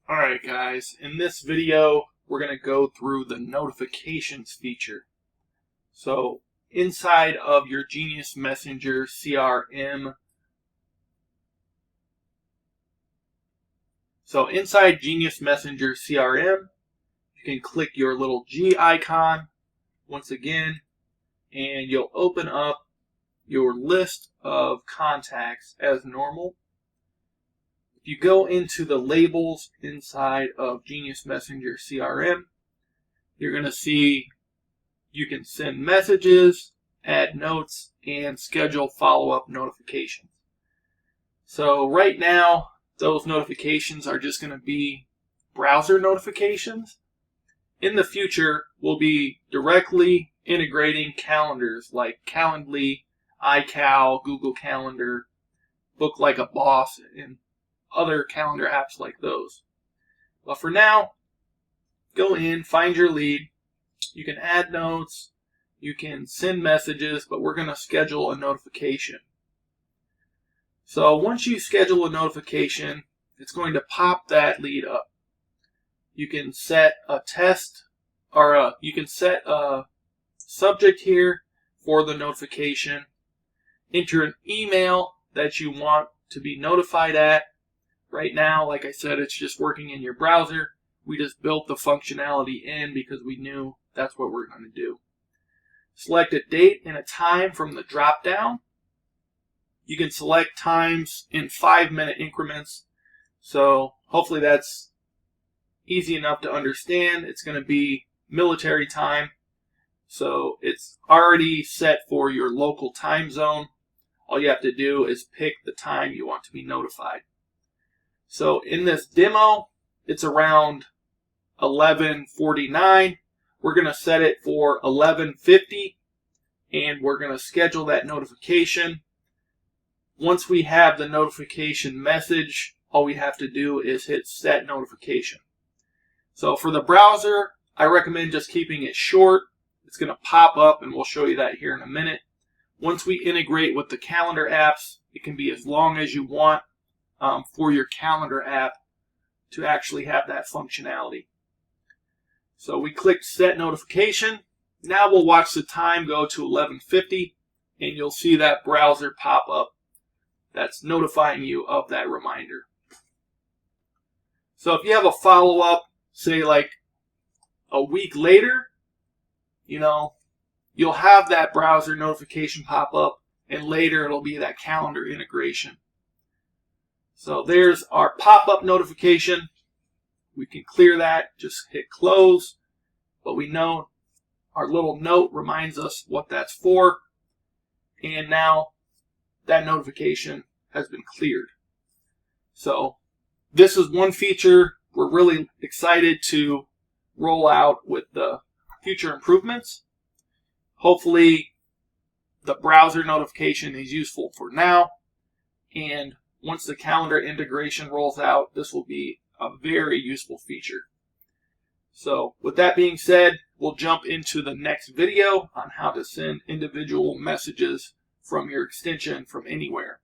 Alright guys, in this video we're going to go through the notifications feature. So inside of your Genius Messenger CRM, you can click your little G icon once again and you'll open up your list of contacts as normal. If you go into the labels inside of Genius Messenger CRM, you're going to see you can send messages, add notes, and schedule follow-up notifications. So right now, those notifications are just going to be browser notifications. In the future, we'll be directly integrating calendars like Calendly, iCal, Google Calendar, Book Like a Boss, and other calendar apps like those. But for now, go in, find your lead. You can add notes, you can send messages, but we're going to schedule a notification. So once you schedule a notification, it's going to pop that lead up. You can set a test, or you can set a subject here for the notification. Enter an email that you want to be notified at. Right now, like I said, it's just working in your browser. We just built the functionality in because we knew that's what we're going to do. Select a date and a time from the drop down. You can select times in 5-minute increments. So hopefully that's easy enough to understand. It's going to be military time. So it's already set for your local time zone. All you have to do is pick the time you want to be notified. So in this demo, it's around 11:49. We're going to set it for 11:50, and we're going to schedule that notification. Once we have the notification message, all we have to do is hit set notification. So for the browser, I recommend just keeping it short. It's going to pop up, and we'll show you that here in a minute. Once we integrate with the calendar apps, it can be as long as you want for your calendar app to actually have that functionality. So we click set notification. Now we'll watch the time go to 11:50, and you'll see that browser pop up that's notifying you of that reminder. So if you have a follow-up, say like a week later, you'll have that browser notification pop up, and later it'll be that calendar integration. So there's our pop-up notification. We can clear that, just hit close, but we know our little note reminds us what that's for, and now that notification has been cleared. So this is one feature we're really excited to roll out with the future improvements. Hopefully the browser notification is useful for now, and once the calendar integration rolls out, this will be a very useful feature. So with that being said, we'll jump into the next video on how to send individual messages from your extension from anywhere.